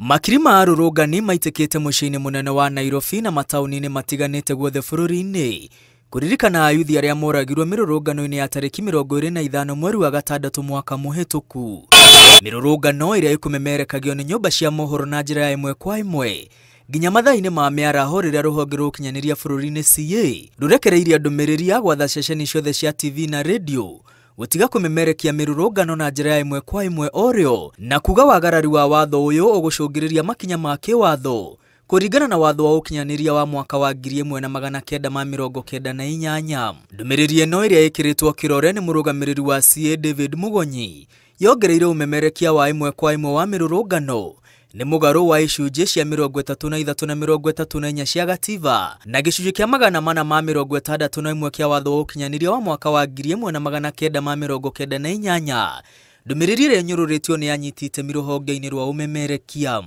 Makiri ma arũrũngani maitekete muciini munene wa Nairobi na mataũni-inĩ matiganĩte guothe bũrũri-inĩ kuririkana ayuthi arĩa moragirwo mĩrũrũngano-inĩ ya tarĩki 25 mweri wa gatandatũ mwaka mũhĩtũku. Mĩrũrũngano ĩrĩa ĩkũmemerekagio nĩ nyũmba cia mohoro na njĩra ya ĩmwe kwa ĩmwe nginya mathaa-inĩ ma mĩaraho rĩrĩa rũhonge rwa ũkinyanĩria bũrũri-inĩ CA rũrekereirie ndũmĩrĩri ya gwatha ceceni ciothe cia TV na radio gũtiga kũmemerekia mĩrũrũngano na njĩra ya ĩmwe kwa ĩmwe orĩo na kuga wagarari wa watho ũyũ ũgũcũngĩrĩria makinya ma kĩwatho kũringana na watho wa ũkinyanĩria wa mwaka wa 1998. Ndũmĩrĩri ĩno ĩrĩa ĩkĩrĩtwo kĩrore nĩ mũrũgamĩrĩri wa CA David Mugonyi yongereire ũmemerekia wa ĩmwe kwa ĩmwe wa mĩrũrũngano nĩ mũgarũ wa icunjĩ cia 33 na 34 cia gatiba na gĩcunjĩ kĩa 461 kĩa watho wa ũkinyanĩria wa mwaka wa 1998. Ndũmĩrĩri ĩrĩa nyũrũrĩtio nĩ yanyitĩte rũhonge-inĩ rwa ũmemerekia.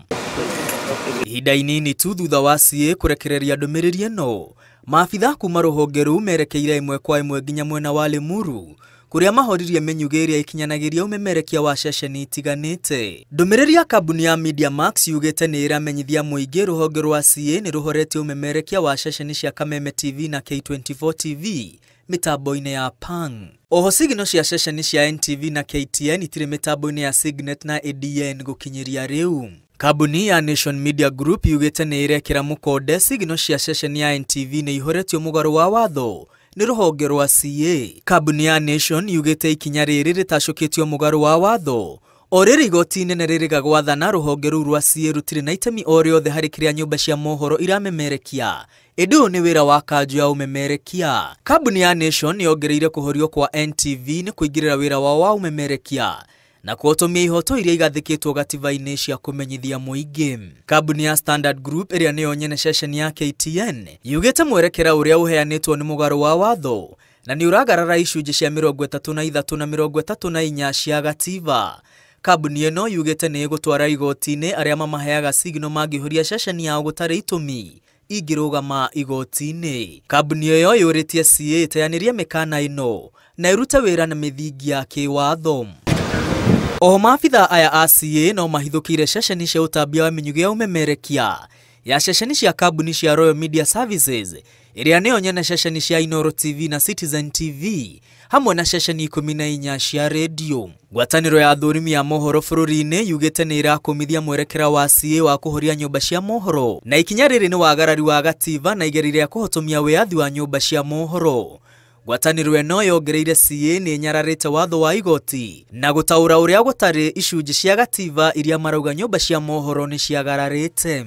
Ihinda inini tu thutha wa CA kũrekereria ndũmĩrĩri ĩno, maabitha kuma rũhonge rũu merekeire ĩmwe kwa ĩmwe nginya mwena wa Limuru kuria mahoririe menyuge ĩrĩa ikinyanagĩria ũmemerekia wa ceceni itiganĩte. Ndũmĩrĩri ya kambuni ya Media Max yugĩte nĩ ĩramenyithia mũingĩ rũhonge rwa CA nĩ rũhoretie ũmemerekia wa ceceni cia Kameme TV na K24 TV mitambo-inĩ ya Pang. Oho signal cia ceceni cia NTV na KTN itirĩ mitambo-inĩ ya Signet na ADN gũkinyĩria rĩu. Kambuni ya Nation Media Group yugĩte nĩ ĩrekĩra mũkonde signal cia ceceni ya NTV nĩ ihoretio mũgarũ wa watho nĩ rũhonge rwa CA. Kambuni ya Nation yugĩte ikinya rĩrĩ rĩtacũkĩtio mũgarũ wa watho o rĩrĩ igoti inene rĩrĩga gwathana rũhonge rũu rwa CA rũtirĩ na itemi o rĩothe harĩ kĩrĩa nyũmba cia mohoro iramemerekia. Ĩndĩ ũyũ nĩ wĩra wa kanjũ ya ũmemerekia. Kambuni ya Nation yongereire kũhorio kwa NTV nĩ kũingĩrĩra wĩra wao wa ũmemerekia na kuotomia ihoto iria igathĩkĩtwo gatiba-inĩ cia kũmenyithia mũingĩ. Kambuni ya Standard Group ĩrĩa nĩyo nyene ceceni ya KTN yugĩte mwerekera ũrĩa ũheanĩtwo nĩ mũgarũ wa watho na nĩ ũragarara icunjĩ cia 33 na 34 cia gatiba. Kambuni ĩno yugĩte nĩ ĩgũtwara igoti-inĩ arĩa mamaheaga signal mangĩhoria ceceni yao gũtarĩ itũmi ingĩrũgama igoti-inĩ. Kambuni ĩyo yũrĩtie CA ĩteanĩrie mĩkana ĩno na ĩrute wĩra na mĩthingi ya kĩwatho. Oho maabitha aya a CA no mahithũkĩire ceceni cia ũtambia wa mĩnyuge ya ũmemerekia ya ceceni cia kambuni cia Royal Media Services ĩrĩa nĩyo nyene ceceni cia Inooro TV na Citizen TV hamwe na ceceni 14 cia radio. Ngwatanĩro ya athũrimi ya mohoro bũrũri-inĩ yugĩte nĩ ĩrakũmithia mwerekera wa CA wa kũhoria nyũmba cia mohoro na ikinya rĩrĩ nĩ wagarari wa gatiba na igeria rĩa kũhotomia wĩyathi wa nyũmba cia mohoro. Ngwatanĩro ĩno yongereire CA nĩ nyararĩte watho wa igoti na gũtaũra ũrĩa gũtarĩ icunjĩ cia gatiba iria marauga nyũmba cia mohoro nĩ ciagararĩte.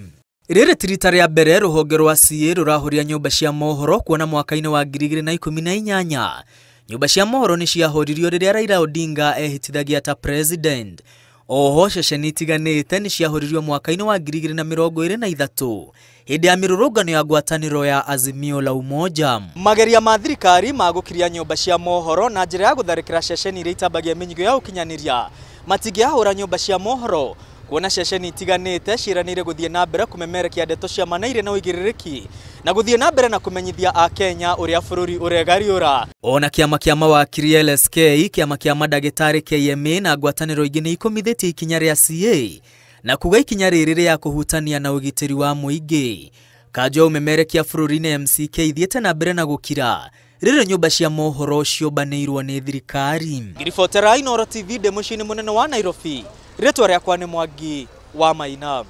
Rĩrĩ ti rita rĩa mbere rũhonge rwa CA rũrahoria nyũmba cia mohoro kuona mwaka-inĩ wa 2018 nyũmba cia mohoro nĩ ciahoririo rĩrĩa Raila Odinga ehĩtithagia ta president. Oho ceceni itiganĩte nĩ ciahoririo mwaka-inĩ wa 2023 hĩndĩ ya mĩrũrũngano ya ngwatanĩro ya Azimio la Umoja. Mageria ma thirikari ma gũkiria nyũmba cia mohoro na njĩra ya gũtharĩkĩra ceceni iria itambagia mĩnyugo ya ũkinyanĩria matingĩahũra nyũmba cia mohoro kuona ceceni itiganĩte ciĩranĩire gũthiĩ na mbere kũmemerekia ndeto cia manaire na ũigĩrĩrĩki na gũthiĩ na mbere na kũmenyithia a Kenya ũrĩa bũrũri ũregariũra. Ona kĩama kĩa mawakiri LSK, kĩama kĩa mandagĩtarĩ KMA na ngwatanĩro ingĩ nĩ ikomithĩtie ikinya rĩa CA na kuga ikinya rĩrĩ rĩa kũhutania na ũgitĩri wa mũingĩ. Kanjũ ya ũmemerekia bũrũri-inĩ MCK ithiĩte na mbere na gũkira rĩrĩ nyũmba cia mohoro ciũmbanĩirwo nĩ thirikari. Ngiribotera Inooro TV ndĩ mũciĩ-inĩ mũnene wa Nairobi. Rĩtwa rĩakwa nĩ Mwangi wa Maina.